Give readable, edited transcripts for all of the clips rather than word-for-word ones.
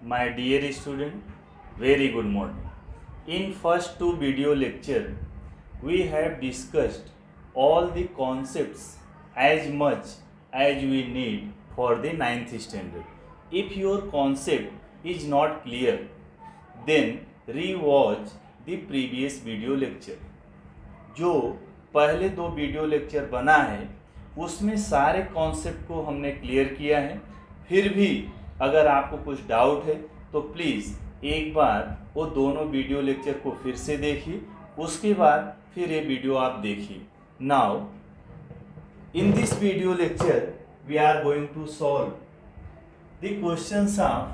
My dear student, very good morning. In first two video lecture, we have discussed all the concepts as much as we need for the ninth standard. If your concept is not clear, then re-watch the previous video lecture. जो पहले दो video lecture बना है उसमें सारे concept को हमने clear किया है। फिर भी अगर आपको कुछ डाउट है तो प्लीज़ एक बार वो दोनों वीडियो लेक्चर को फिर से देखिए, उसके बाद फिर ये वीडियो आप देखिए। Now in this video lecture we are going to solve the questions of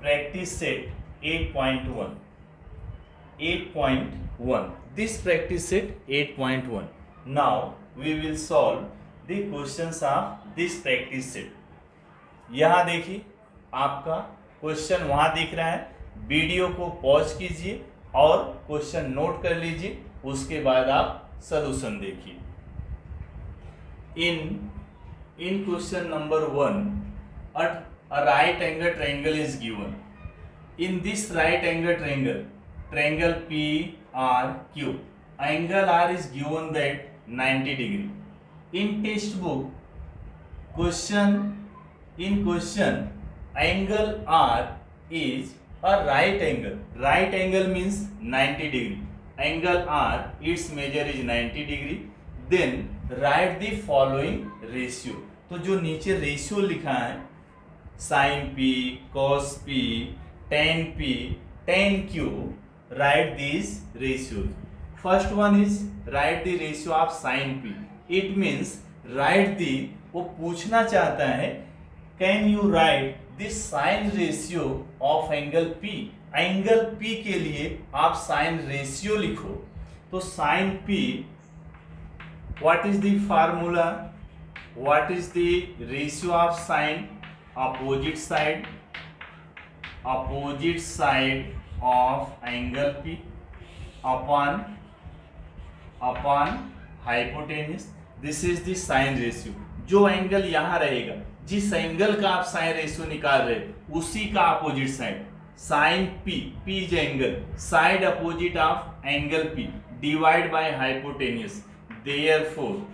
practice set 8.1. This practice set 8.1. Now we will solve the questions of this practice set. यहाँ देखिए आपका क्वेश्चन वहाँ दिख रहा है, वीडियो को पॉज कीजिए और क्वेश्चन नोट कर लीजिए, उसके बाद आप सॉल्यूशन देखिए। इन question number 1, a right angle triangle is given. In this right angle triangle PRQ, angle R is given that 90 degree. In textbook question, angle R is a right angle. Right angle means 90 degree. Angle R, its measure is 90 degree. Then write the following ratio. तो जो नीचे ratio लिखा है sin P, cos P, tan P, tan Q, write these ratios. First one is write the ratio of sin P. It means write the, वो पूछना चाहता है can you write the sin ratio of angle P. Angle P के लिए आप sin ratio लिखो। तो sin P, what is the formula? What is the ratio of sin? Opposite side of angle P upon hypotenuse. This is the sin ratio. जो angle यहाँ रहेगा, जिस angle का आप साइन रेशियो निकाल रहे उसी का opposite side sine P, P is angle, side opposite of angle P divide by hypotenuse. Therefore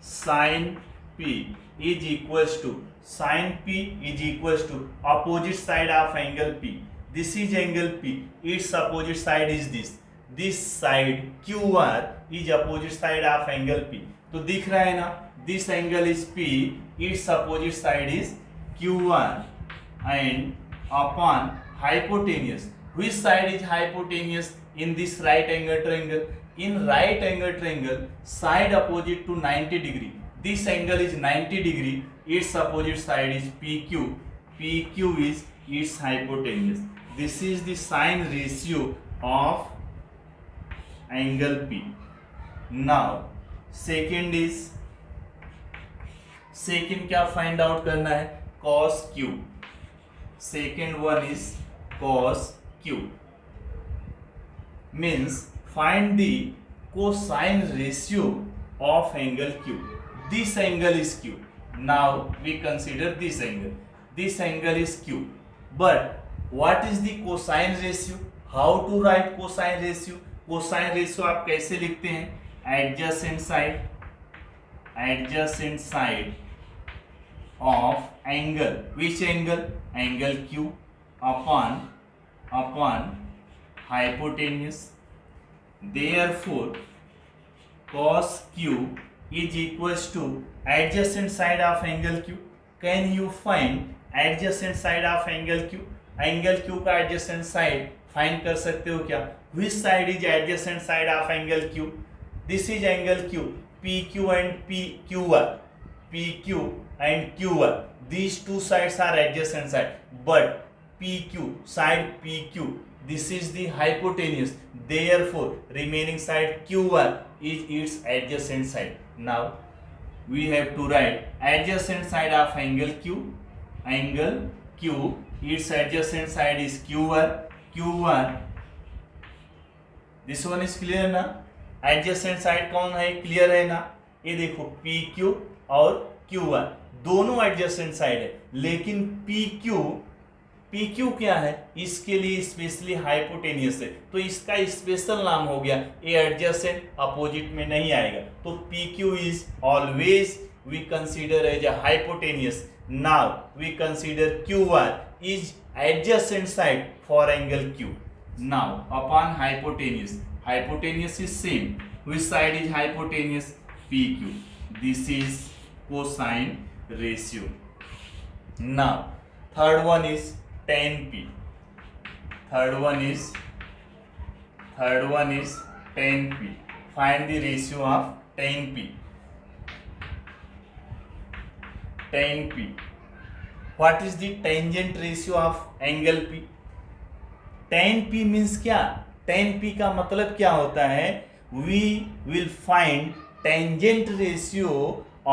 sine P is equals to sin P is equals to opposite side of angle P. This is angle P. Its opposite side is this. This side QR is opposite side of angle P. तो दिख रहा है ना, this angle is P. Its opposite side is QR and upon hypotenuse. Which side is hypotenuse in this right angle triangle? In right angle triangle, side opposite to 90 degree. This angle is 90 degree. Its opposite side is PQ. PQ is its hypotenuse. This is the sin ratio of angle P. Now second क्या find out करना है? Cos Q. Second one is cos Q. Means find the cosine ratio of angle Q. This angle is Q. Now we consider this angle. This angle is Q. But what is the cosine ratio? How to write cosine ratio? Cosine ratio आप कैसे लिखते हैं? Adjacent side of angle. Which angle? Angle Q upon hypotenuse. Therefore cos Q is equals to adjacent side of angle Q. Can you find adjacent side of angle Q? Angle Q का adjacent side find कर सकते हो क्या? Which side is adjacent side of angle Q? This is angle Q. PQ and PQR. PQ and QR. These two sides are adjacent side. But PQ, side PQ, this is the hypotenuse. Therefore, remaining side QR is its adjacent side. Now we have to write adjacent side of angle Q. Angle Q, its adjacent side is QR. This one is clear ना? Adjacent side कौन है? Clear है ना? ये देखो PQ और QR दोनों adjacent side है, लेकिन PQ पी क्यू क्या है, इसके लिए स्पेशली हाइपोटेनियस है, तो इसका स्पेशल नाम हो गया, ए एडजेसेंट अपोजिट में नहीं आएगा, तो P Q is always we consider as a hypotenuse. Now we consider Q R is adjacent side for angle Q. Now upon hypotenuse is same. Which side is hypotenuse? PQ. This is cosine ratio. Now third one is tan P. Third one is tan P. Find the ratio of tan P. Tan P. What is the tangent ratio of angle P? tan P means क्या? tan P का मतलब क्या होता है? We will find tangent ratio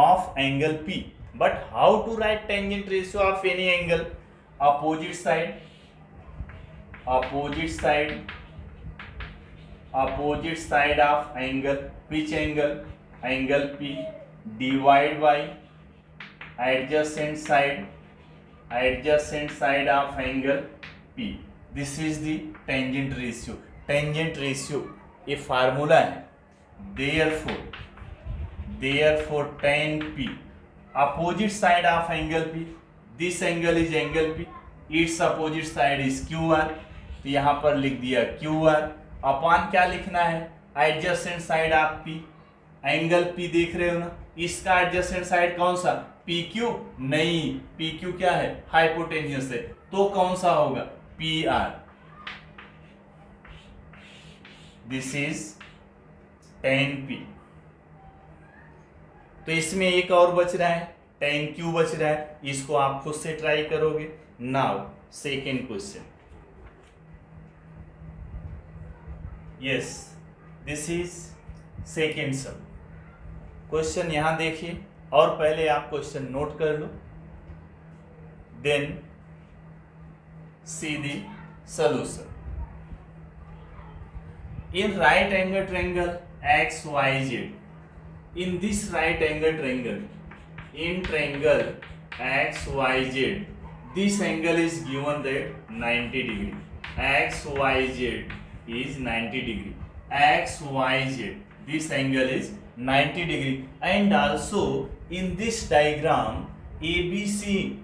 of angle P. But how to write tangent ratio of any angle? Opposite side of angle. Which angle? Angle P. Divide by adjacent side of angle P. This is the tangent ratio. Tangent ratio a formula है. Therefore tan P, opposite side of angle P. This angle is angle P. Its opposite side is QR. तो यहाँ पर लिख दिया QR. Upon क्या लिखना है? adjacent side of P. Angle P देख रहे हो ना, इसका adjacent side कौन सा? PQ? नहीं, PQ क्या है? हाइपोटेनियस है, तो कौन सा होगा? PR. This is tan P. तो इसमें एक और बच रहा है, tan Q बच रहा है, इसको आप खुद से ट्राई करोगे. Now second question. Yes, this is second sum. Question यहां देखिए, और पहले आप क्वेश्चन नोट कर लो, then see the solution. In right angle triangle XYZ, in this right angle triangle, in triangle XYZ, this angle is given that 90 degree. XYZ is 90 degree. XYZ, this angle is 90 degree, and also in this diagram ABC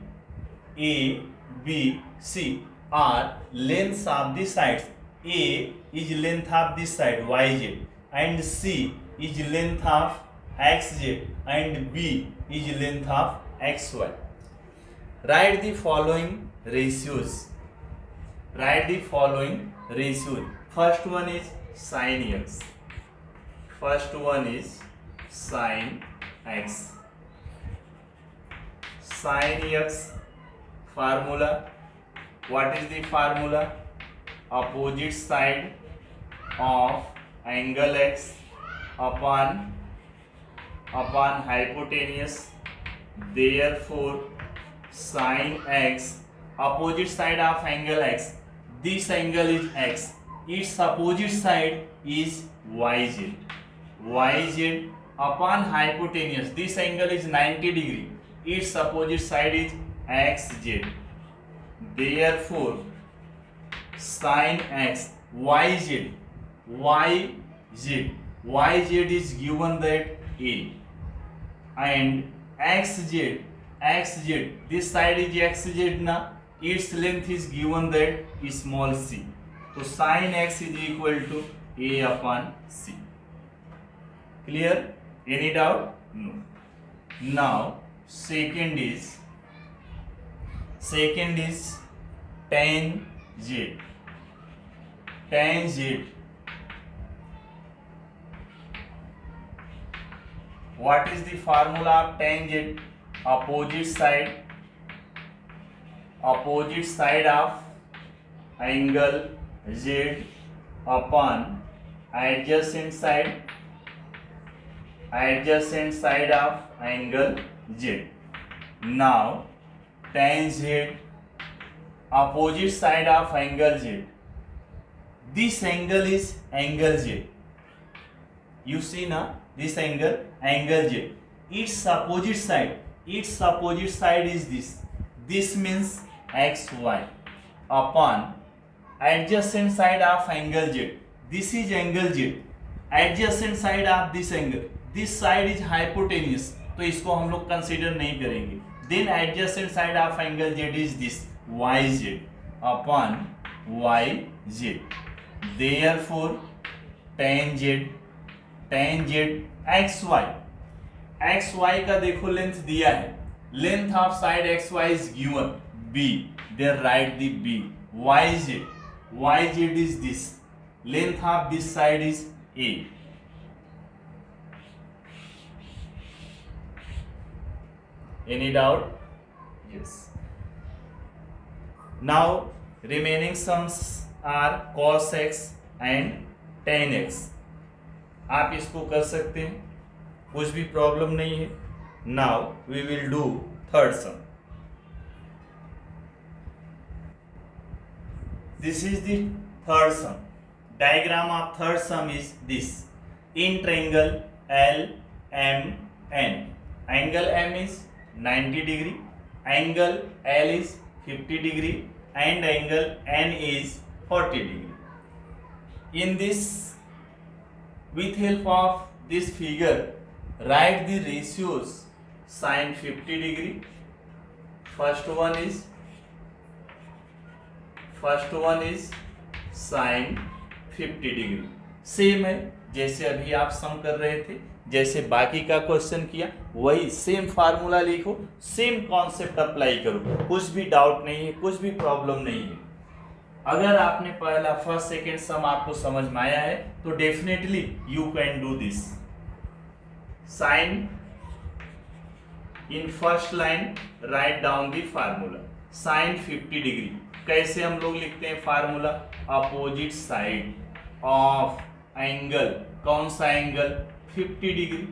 are lengths of the sides. A is length of this side YZ, and C is length of XZ, and B is length of XY. Write the following ratios. First one is sin x. Sin x formula. What is the formula? Opposite side of angle x upon hypotenuse. Therefore sin x, opposite side of angle x, this angle is x, its opposite side is yz upon hypotenuse. This angle is 90 degree, its opposite side is xz. Therefore sin x yz is given that A, and xz, this side is xz na, its length is given that small c. So sin x is equal to A upon c. Clear? Any doubt? No. Now second is tan z. What is the formula of tan z? Opposite side of angle z upon adjacent side of angle z. Now tan z, opposite side of angle z. This angle is angle z. You see now, this angle z. Its opposite side is this. This means xy. upon adjacent side of angle Z. This is angle Z. Adjacent side of this angle. This side is hypotenuse, तो इसको हम लोग consider नहीं करेंगे. Then adjacent side of angle Z is this YZ upon YZ. Therefore tan Z XY. XY का देखो length दिया है. Length of side XY is given B. Then write the B. YZ is this. Length of this side is A. Any doubt? Yes. Now remaining sums are cos x and tan x. आप इसको कर सकते हैं, कुछ भी problem नहीं है. Now we will do third sum. This is the third sum. Diagram of third sum is this. In triangle LMN, angle M is 90 degree, angle L is 50 degree, and angle N is 40 degree. In this, with help of this figure, write the ratios. Sin 50 degree. First one is sin 50 degree. Same है जैसे अभी आप सम कर रहे थे, जैसे बाकी का क्वेश्चन किया वही सेम फार्मूला लिखो, सेम कॉन्सेप्ट अप्लाई करो. कुछ भी डाउट नहीं है, कुछ भी प्रॉब्लम नहीं है. अगर आपने पहला फर्स्ट सेकेंड सम आपको समझ में आया है तो definitely you can do this. Sine in first line write down the formula. Sine 50 degree कैसे हम लोग लिखते हैं formula? Opposite side of angle. कौन सा एंगल? 50 डिग्री.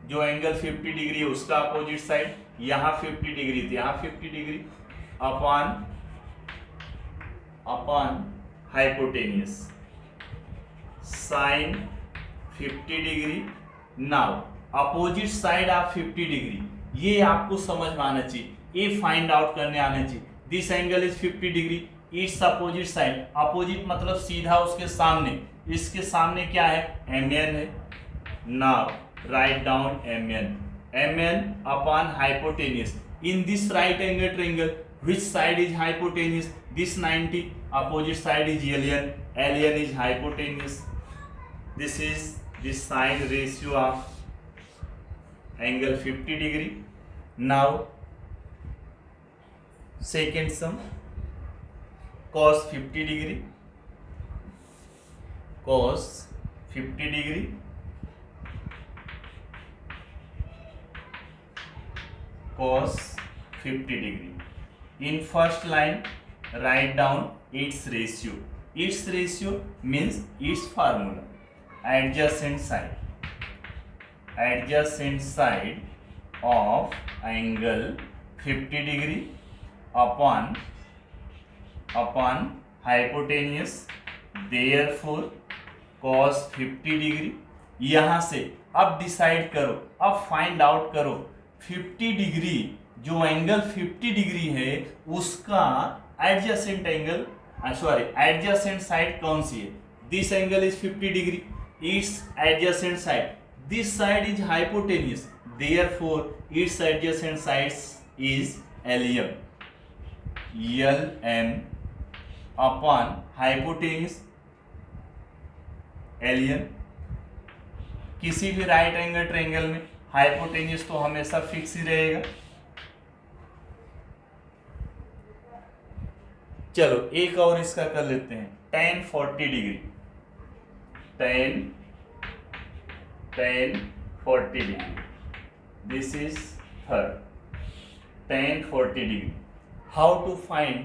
जो एंगल 50 डिग्री है उसका अपोजिट साइड. यहां 50 डिग्री थी, यहां 50 degree upon hypotenuse sine 50 degree. Now opposite side of 50 degree, ये आपको समझ में आना चाहिए, ये फाइंड आउट करने आना चाहिए. This angle is 50 degree, it's opposite side. Opposite मतलब सीधा उसके सामने. इसके सामने क्या है? MN है. Now write down MN upon hypotenuse. In this right angle triangle which side is hypotenuse? This 90. Opposite side is LN. LN is hypotenuse. This is the sine ratio of angle 50 degree. Now second sum, cos 50 degree. Cos 50 degree. Cos 50 degree. In first line write down its ratio. Its ratio means its formula. Adjacent side of angle 50 degree upon hypotenuse. Therefore cos 50 degree. यहां से अब decide करो, अब find out करो 50 degree जो angle 50 degree है उसका adjacent angle adjacent side कौन सी है? This angle is 50 degree, it's adjacent side. This side is hypotenuse, therefore it's adjacent side is LM upon hypotenuse LN. किसी भी राइट एंगल ट्रायंगल में hypotenuse तो हमेशा फिक्स ही रहेगा. चलो एक और इसका कर लेते हैं. tan 40 degree. tan 40 degree. This is third. tan 40 degree. How to find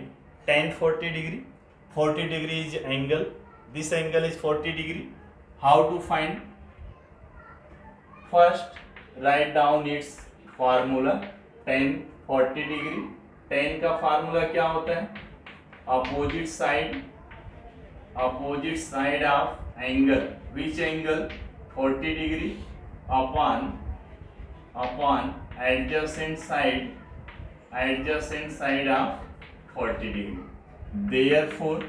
tan 40 degree? 40 degree is angle, this angle is 40 degree. How to find? First write down its formula. tan 40 degree. tan का formula क्या होता है? Opposite side of angle. Which angle? 40 degree upon adjacent side of 40 degree. therefore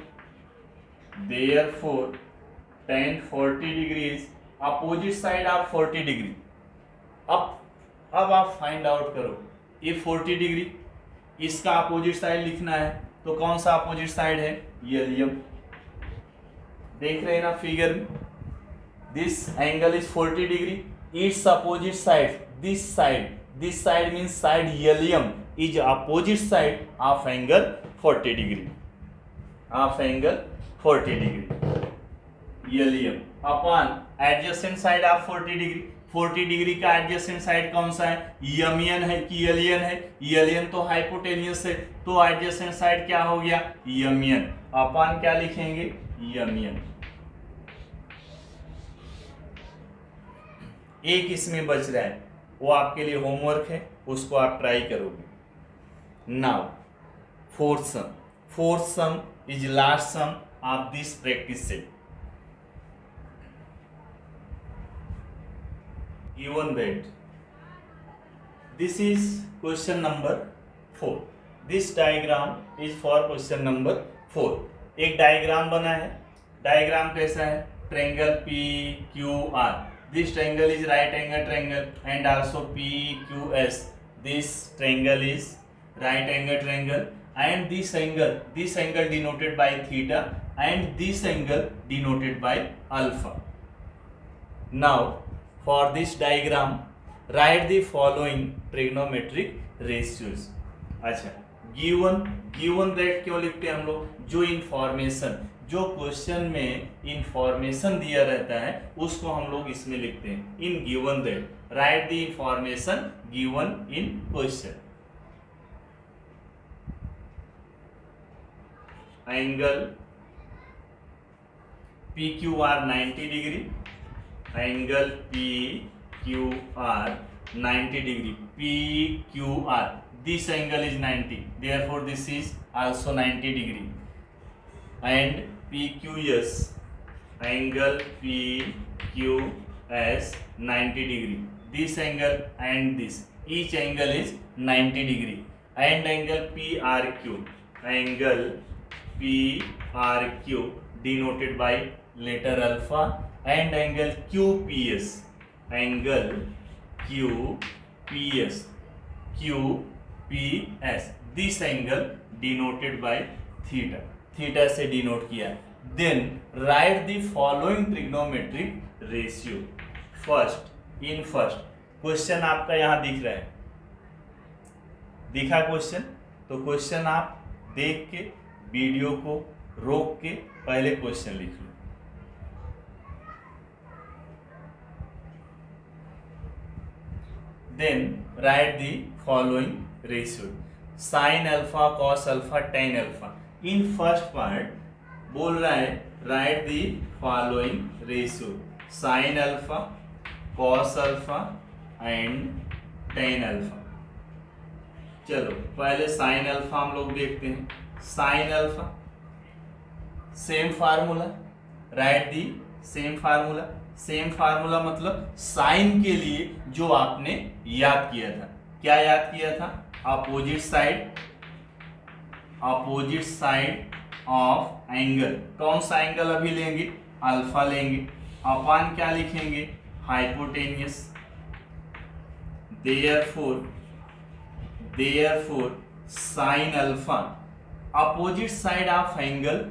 tan 40 degrees, opposite side आप 40 degree. अब आप find out करो, ये 40 degree, इसका अपोजिट साइड लिखना है, तो कौन सा अपोजिट साइड है? एलियम। देख रहे हैं ना फिगर में, this angle is 40 degree, it's opposite side this side means side allium is opposite side of angle 40 degree, of angle 40 degree allium upon adjacent side of 40 degree. 40 degree का adjacent side कौन सा है? यमियन है कि alien है? Alien तो hypotenuse है, तो एडजेसेंट साइड क्या हो गया? यमियन। अपॉन क्या लिखेंगे? यमियन। एक इसमें बच रहा है, वो आपके लिए होमवर्क है, उसको आप ट्राई करोगे। Now fourth sum is last sum of this practice set. Given that this is question number 4, this diagram is for question number 4। एक डायग्राम बना है, डायग्राम कैसा है? Triangle PQR, this triangle is right angle triangle and also PQS, this triangle is right angle triangle and this angle denoted by theta and this angle denoted by alpha। Now for this diagram write the following trigonometric ratios। अच्छा, given that क्यों लिखते हैं हम लोग? जो information, जो question में information दिया रहता है उसको हम लोग इसमें लिखते हैं। In given that right the information given in question. Angle PQR 90 degree, angle PQR 90 degree, PQR, this angle is 90, therefore this is also 90 degree, and PQS, angle PQS 90 degree, this angle and this, each angle is 90 degree, and angle PRQ denoted by letter alpha, and angle QPS, this angle denoted by theta से denote किया। Then write the following trigonometric ratio. First question आपका यहां दिख रहा है, दिखा question? तो question आप देख के वीडियो को रोक के पहले क्वेश्चन लिख लो। Then write the following ratio: sin alpha, cos alpha, tan alpha। In first part बोल रहा है write the following ratio: sin alpha, cos alpha and tan alpha। चलो पहले sin alpha हम लोग देखते हैं। sin alpha same formula, right the same formula. Same formula मतलब साइन के लिए जो आपने याद किया था। क्या याद किया था? Opposite side of angle. कौन सा एंगल अभी लेंगे? अल्फा लेंगे। अपान क्या लिखेंगे? Hypotenuse. Therefore sine alpha opposite side of angle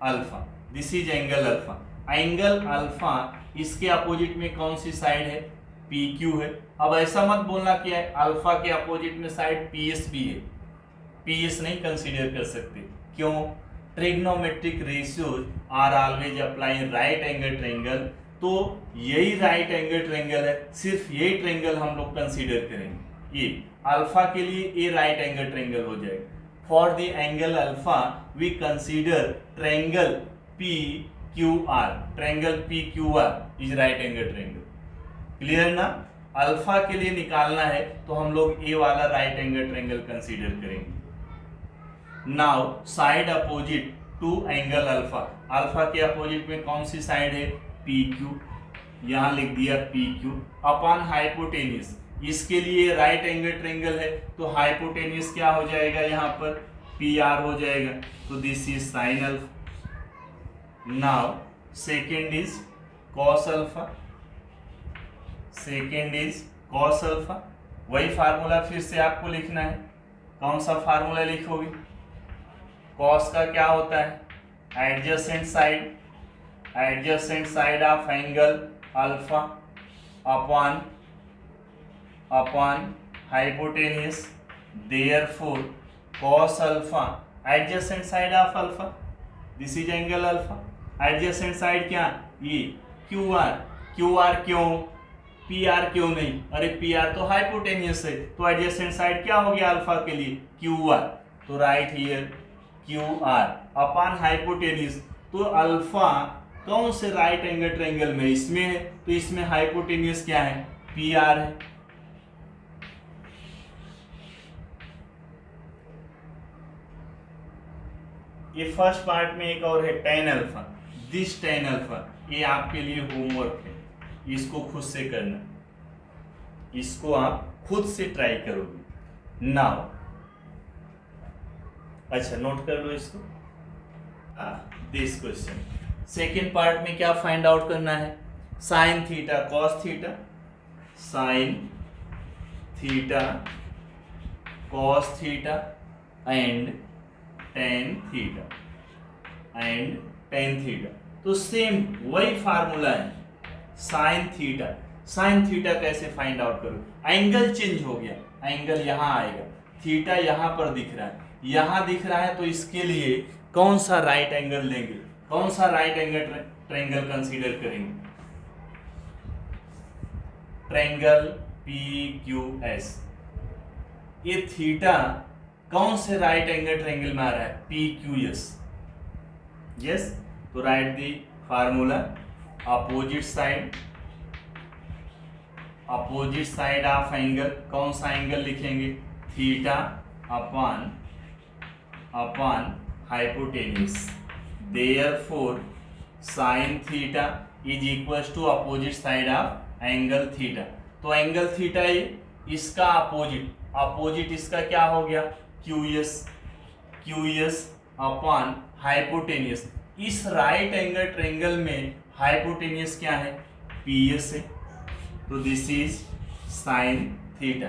alpha, this is angle alpha. Angle alpha इसके अपोजिट में कौन सी साइड है? PQ है। अब ऐसा मत बोलना कि अल्फा के अपोजिट में साइड PS भी है, PS नहीं कंसीडर कर सकते। क्यों? Trigonometric ratios are always apply right angle triangle, तो यही राइट एंगल ट्रायंगल है, सिर्फ यही ट्रायंगल हम लोग कंसीडर करेंगे। ये अल्फा के लिए ये राइट एंगल ट्रायंगल हो जाएगा। For the angle alpha we consider triangle PQR, triangle PQR is right angle triangle. Clear ना? अल्फा के लिए निकालना है तो हम लोग ए वाला राइट एंगल ट्रायंगल कंसीडर करेंगे। Now side opposite to angle alpha, alpha के अपोजिट में कौन सी साइड है? PQ, यहां लिख दिया PQ अपॉन हाइपोटेनियस। इसके लिए राइट एंगल ट्रायंगल है तो हाइपोटेनियस क्या हो जाएगा? यहाँ पर पी आर हो जाएगा, तो this is sine alpha. Now second is cos alpha, second is cos alpha. वही फार्मूला फिर से आपको लिखना है। कौन सा फार्मूला लिखोगे? कॉस का क्या होता है? Adjacent side, adjacent side of angle alpha upon hypotenuse, therefore cos alpha adjacent side of alpha, this is angle alpha. Adjacent side क्या? ये क्यू आर। क्यू आर क्यों? पी आर क्यों नहीं? अरे पी आर तो हाइपोटेनियस है, तो adjacent side क्या हो गया अल्फा के लिए? Q R. तो right here Q R upon hypotenuse. तो अल्फा कौन से राइट एंगल ट्रायंगल में? इसमें है, तो इसमें हाइपोटेनियस क्या है? पी आर है। ये फर्स्ट पार्ट में एक और है tan alpha, this tan alpha, ये आपके लिए होमवर्क है, इसको खुद से करना, इसको आप खुद से ट्राई करोगे। नाउ अच्छा नोट कर लो इसको। दिस क्वेश्चन सेकेंड पार्ट में क्या फाइंड आउट करना है? Sine theta cos theta, sine theta cos theta and tan theta and tan theta. तो सेम वही फार्मूला है साइन थीटा। साइन थीटा कैसे फाइंड आउट करो? एंगल चेंज हो गया, एंगल यहां आएगा, थीटा यहां पर दिख रहा है, यहां दिख रहा है, तो इसके लिए कौन सा राइट एंगल लेंगे? कौन सा राइट एंगल ट्रायंगल कंसीडर करेंगे? Triangle PQS। ये थीटा कौन से राइट एंगल ट्रायंगल में आ रहा है? PQS। यस, तो write the formula. Opposite side of angle, कौन सा एंगल लिखेंगे? Theta upon hypotenuse, therefore sine theta is equal to opposite side of angle theta. तो एंगल थीटा ये इसका अपोजिट इसका क्या हो गया? QS upon hypotenuse. इस राइट एंगल ट्रायंगल में हाइपोटेनियस क्या है? PS है, तो दिस इज साइन थीटा।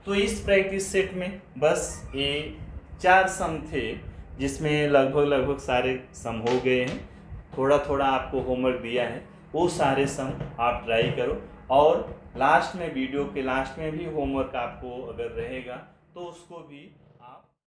तो इस प्रैक्टिस सेट में बस ये 4 सम थे, जिसमें लगभग सारे सम हो गए हैं। थोड़ा थोड़ा आपको होमवर्क दिया है, वो सारे सम आप ट्राई करो, और लास्ट में वीडियो के लास्ट में भी होमवर्क आपको अगर रहेगा तो उसको भी आप